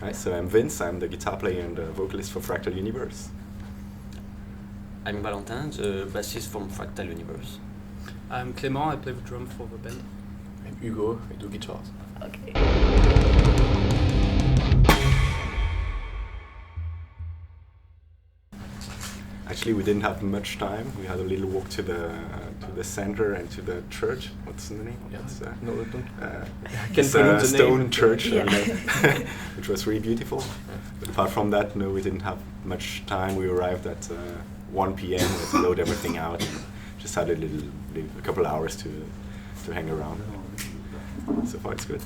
Hi, so I'm Vince, I'm the guitar player and vocalist for FRACTAL Universe. I'm Valentin, the bassist from FRACTAL Universe. I'm Clément, I play the drum for the band. I'm Hugo, I do guitars. Okay. Actually, we didn't have much time. We had a little walk to the center and to the church. What's the name? Yeah. No, Can pronounce the stone name. church, Yeah. which was really beautiful. But apart from that, no, we didn't have much time. We arrived at 1 p.m. We had to load everything out and just had a couple hours to hang around. So far, it's good.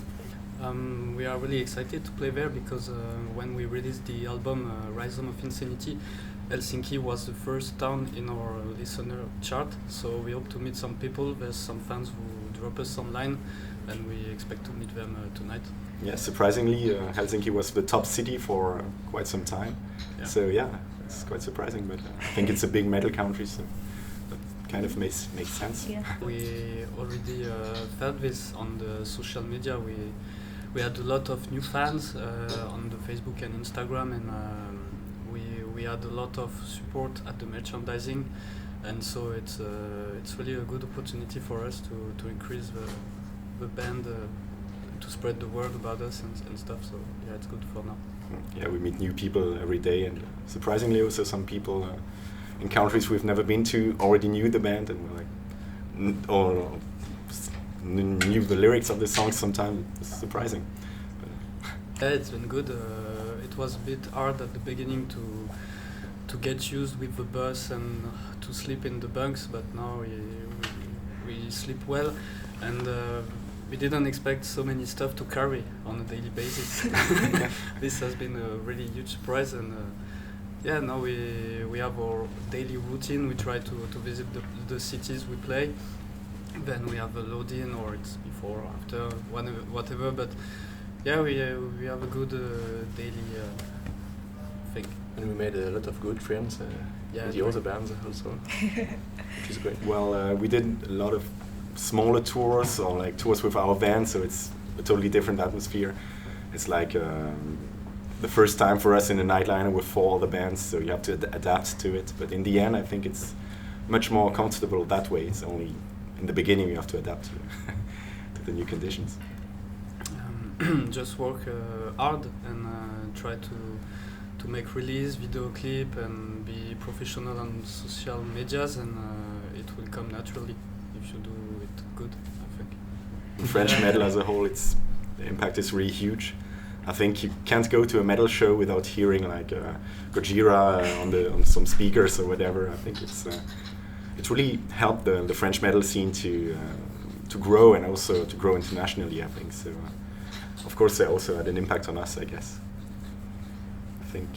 We are really excited to play there because when we released the album Rhizomes of Insanity, Helsinki was the first town in our listener chart, so we hope to meet some people. There's some fans who drop us online, and we expect to meet them tonight. Yeah, surprisingly, Helsinki was the top city for quite some time. Yeah. So yeah, it's quite surprising, but I think it's a big metal country, so that kind of makes sense. Yeah. We already felt this on the social media. We had a lot of new fans on the Facebook and Instagram, and we had a lot of support at the merchandising, and so it's really a good opportunity for us to increase the band, to spread the word about us and stuff. So yeah, it's good for now. Yeah, we meet new people every day, and surprisingly also some people in countries we've never been to already knew the band and were like, or knew the lyrics of the songs sometimes. It's surprising. Yeah, it's been good. It was a bit hard at the beginning to get used with the bus and to sleep in the bunks, but now we sleep well, and we didn't expect so many stuff to carry on a daily basis. This has been a really huge surprise, and yeah, now we have our daily routine. We try to visit the cities we play. Then we have a load-in, or it's before or after, whatever. But yeah, we have a good daily thing. And we made a lot of good friends with the other bands also, which is great. Well, we did a lot of smaller tours or like tours with our band, so it's a totally different atmosphere. It's like the first time for us in a nightliner with 4 other bands, so you have to adapt to it. But in the end, I think it's much more comfortable that way. It's only in the beginning you have to adapt to the new conditions. Just work hard and try to make release, video clip, and be professional on social medias, and it will come naturally if you do it good, I think. In French metal as a whole, the impact is really huge. I think you can't go to a metal show without hearing like GOJIRA on some speakers or whatever. I think it's really helped the French metal scene to grow, and also to grow internationally, I think. So of course they also had an impact on us, I guess. I think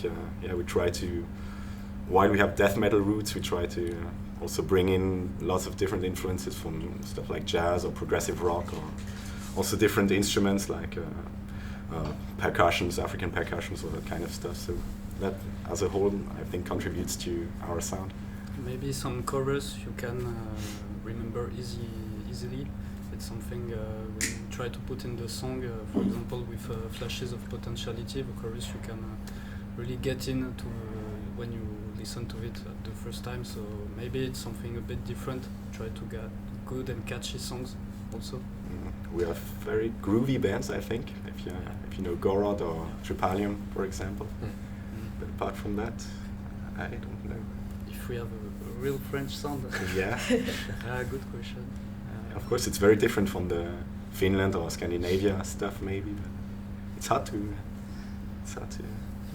we try to, while we have death metal roots, we try to also bring in lots of different influences from stuff like jazz or progressive rock, or also different instruments like percussions, African percussions, or that kind of stuff. So that as a whole, I think, contributes to our sound. Maybe some chorus you can remember easily. It's something we try to put in the song. For example, with Flashes of Potentiality, the chorus you can really get into when you listen to it the first time. So maybe it's something a bit different. Try to get good and catchy songs also. We have very groovy bands, I think, if you know Gorod or Tripalium, for example. But apart from that, I don't know. If we have a real French sound. Yeah. Good question. Of course, it's very different from the Finland or Scandinavia stuff, maybe. But it's hard to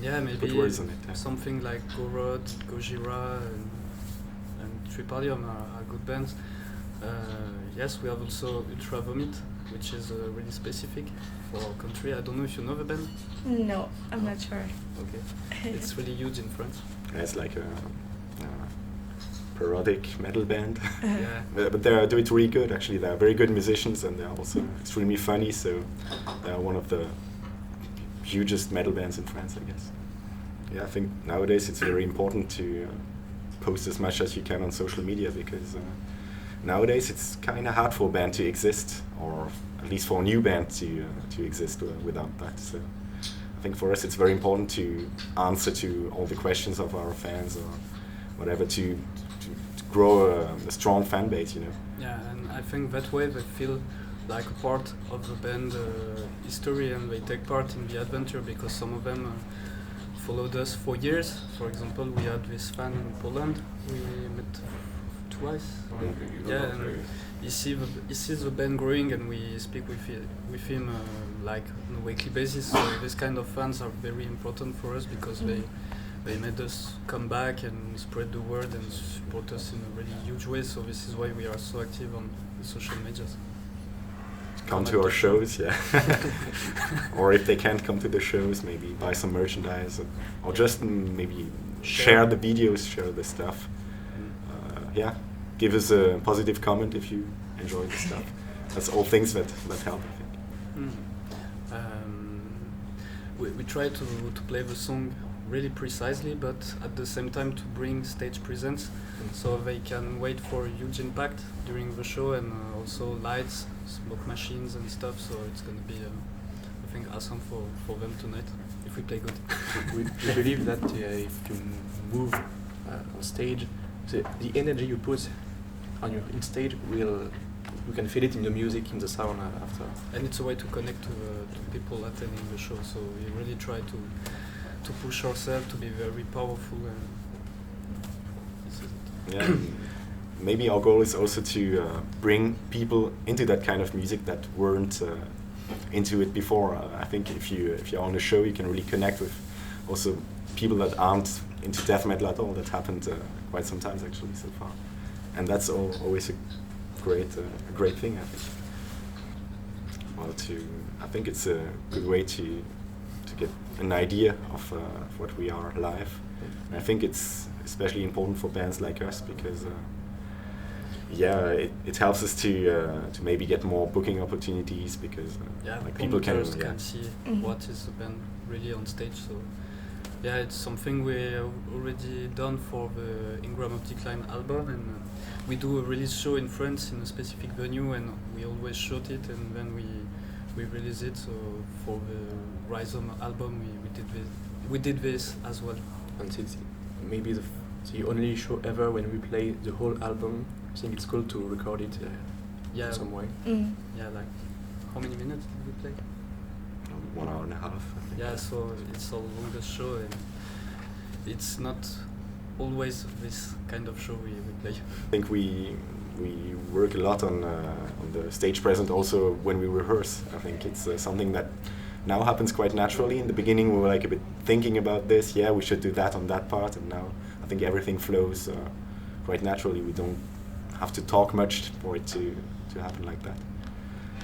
yeah, maybe put words on it. Yeah. Something like Gorod, GOJIRA, and Tripalium are good bands. Yes, we have also Ultra Vomit, which is really specific for our country. I don't know if you know the band? No, I'm not sure. Okay. It's really huge in France. Yeah, it's like a parodic metal band. Yeah. But they do it really good, actually. They're very good musicians, and they're also extremely funny, so they're one of the hugest metal bands in France, I guess. Yeah, I think nowadays it's very important to post as much as you can on social media, because nowadays it's kind of hard for a band to exist, or at least for a new band to exist without that. So I think for us it's very important to answer to all the questions of our fans or whatever to grow a strong fan base, you know. Yeah, and I think that way they feel like a part of the band history, and they take part in the adventure, because some of them followed us for years. For example, we had this fan in Poland we met twice. Yeah, and he sees the band growing, and we speak with him like on a weekly basis. So this kind of fans are very important for us, because they made us come back and spread the word and support us in a really huge way. So this is why we are so active on the social medias. Come to our shows, yeah. Or if they can't come to the shows, maybe buy some merchandise, or just maybe share the videos, share the stuff. Yeah, give us a positive comment if you enjoy the stuff. That's all things that help, I think. We try to play the song really precisely, but at the same time to bring stage presence, so they can wait for a huge impact during the show, and also lights, smoke machines and stuff. So it's going to be, I think, awesome for them tonight if we play good. We believe that if you move on stage, the energy you put in stage we can feel it in the music, in the sound after. And it's a way to connect to people attending the show. So we really try to push ourselves to be very powerful, and this is it. Yeah, maybe our goal is also to bring people into that kind of music that weren't into it before. I think if you're on a show, you can really connect with also people that aren't into death metal at all. That happened quite sometimes actually so far, and that's always a great thing, I think. Well, I think it's a good way to get an idea of what we are live. And I think it's especially important for bands like us, because it helps us to maybe get more booking opportunities, because like people can see what is the band really on stage. So yeah, it's something we already done for the Ingram of Decline album, and we do a release show in France in a specific venue, and we always shoot it, and then we release it. So for the Rhizomes album, we did this as well. And it's maybe the only show ever when we play the whole album. I think it's cool to record it in some way. Yeah, like how many minutes did we play? 1 hour and a half, I think. Yeah, so it's our longest show, and it's not always this kind of show we play. I think we work a lot on the stage presence also when we rehearse. I think it's something that now happens quite naturally. In the beginning we were like a bit thinking about this, we should do that on that part, and now I think everything flows quite naturally. We don't have to talk much for it to happen like that.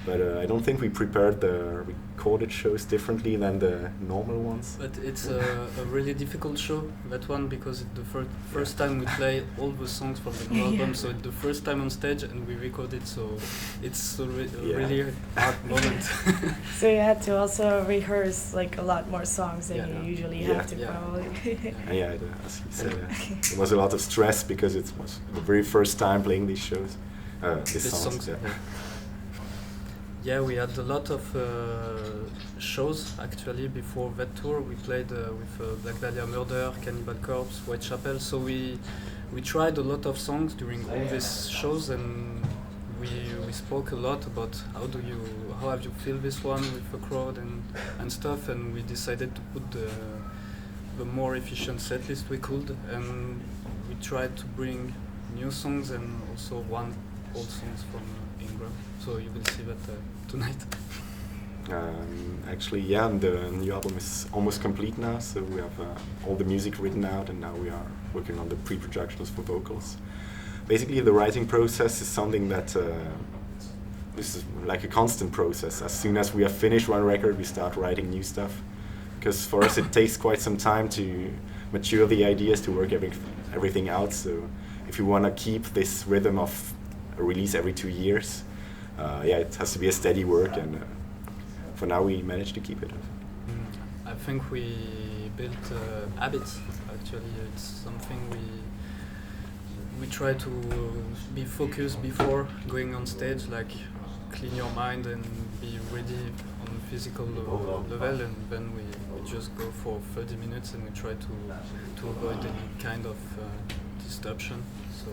But I don't think we prepared the recorded shows differently than the normal ones. But it's a really difficult show, that one, because it's the first time we play all the songs from the new album, so it's the first time on stage and we record it, so it's a really hard moment. So you had to also rehearse like a lot more songs than you usually have to probably. As you said, it was a lot of stress because it was the very first time playing these shoys, these songs. Yeah, we had a lot of shows actually before that tour. We played with Black Dahlia Murder, Cannibal Corpse, Whitechapel. So we tried a lot of songs during all these shows, and we spoke a lot about how have you feel this one with the crowd and stuff. And we decided to put the more efficient set list we could, and we tried to bring new songs and also old songs from Ingram. So you will see that tonight. Actually, the new album is almost complete now, so we have all the music written out, and now we are working on the pre-productions for vocals. Basically, the writing process is something that this is like a constant process. As soon as we have finished one record, we start writing new stuff, because for us it takes quite some time to mature the ideas, to work everything out. So if you want to keep this rhythm of a release every 2 years, it has to be a steady work, and for now we managed to keep it. I think we built habits. Actually, it's something we try to be focused before going on stage, like clean your mind and be ready on a physical level, and then we just go for 30 minutes and we try to avoid any kind of disruption. So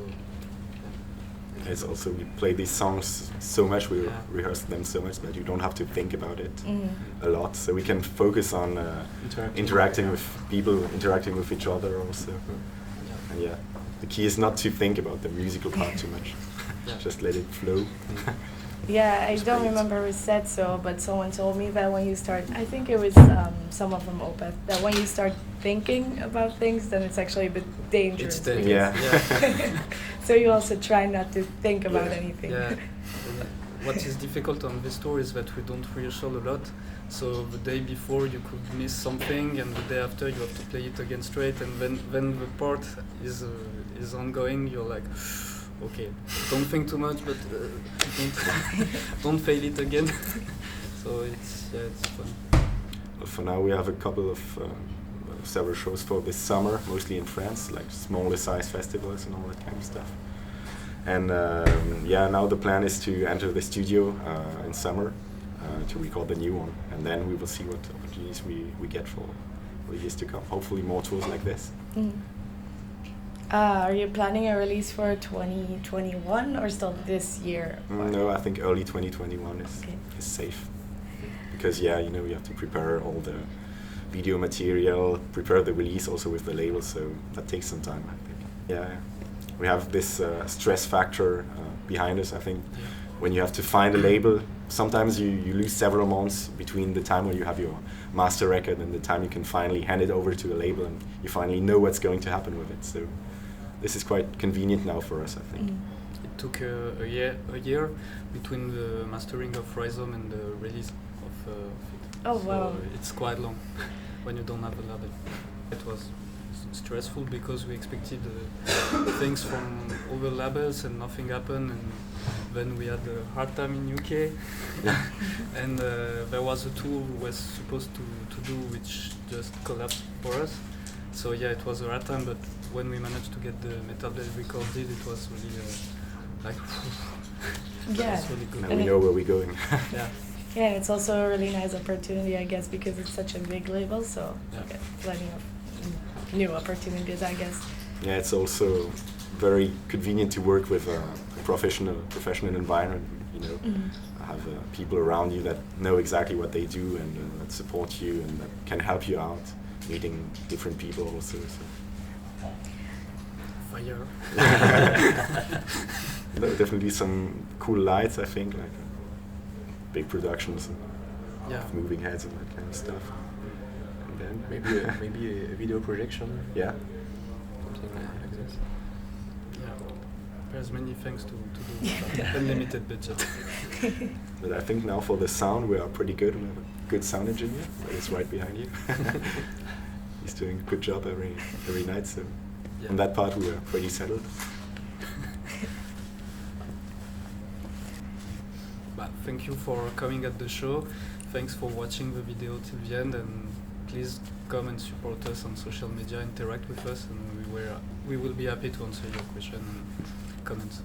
it's also, we play these songs so much, we rehearse them so much that you don't have to think about it a lot. So we can focus on interacting with people, interacting with each other also. And yeah, the key is not to think about the musical part too much. Just let it flow. Yeah, I don't remember who said so, but someone told me that when you start, I think it was someone from OPET, that when you start thinking about things, then it's actually a bit dangerous. It's dangerous. Yeah. So you also try not to think about anything. Yeah. What is difficult on this tour is that we don't rehearsal a lot. So the day before you could miss something, and the day after you have to play it again straight. And when the part is ongoing, you're like, okay, don't think too much, but don't fail it again. So it's fun. Well, for now we have a couple of several shows for this summer, mostly in France, like smaller size festivals and all that kind of stuff. And yeah, now the plan is to enter the studio in summer to record the new one, and then we will see what opportunities we get for the years to come. Hopefully more tours like this. Are you planning a release for 2021 or still this year? No, I think early 2021 is safe. Because yeah, you know, you have to prepare all the video material, prepare the release also with the label, so that takes some time, I think. Yeah, we have this stress factor behind us, I think. When you have to find a label, sometimes you lose several months between the time where you have your master record and the time you can finally hand it over to a label and you finally know what's going to happen with it. So this is quite convenient now for us, I think. It took a year between the mastering of Rhizomes and the release of it. Oh wow! So it's quite long when you don't have a label. It was stressful because we expected things from other labels and nothing happened, and then we had a hard time in UK. And there was a tour we was supposed to do which just collapsed for us. So yeah, it was a hard time, but when we managed to get the Metal Blade recorded, it was really like yeah. It was really good. Now we know where we're going. Yeah. Yeah, it's also a really nice opportunity, I guess, because it's such a big label, so you get plenty of new opportunities, I guess. Yeah, it's also very convenient to work with a professional environment, you know. Have people around you that know exactly what they do and that support you and that can help you out, meeting different people also. So. Fire. Definitely some cool lights, I think, like big productions of moving heads and that kind of stuff. And then maybe a video projection. Yeah. Something like this. Yeah. There's many things to do. Unlimited budget. But I think now for the sound we are pretty good. We have a good sound engineer that is right behind you. He's doing a good job every night. So on that part we were pretty settled. Thank you for coming at the show. Thanks for watching the video till the end, and please come and support us on social media, interact with us, and we will be happy to answer your question and comments.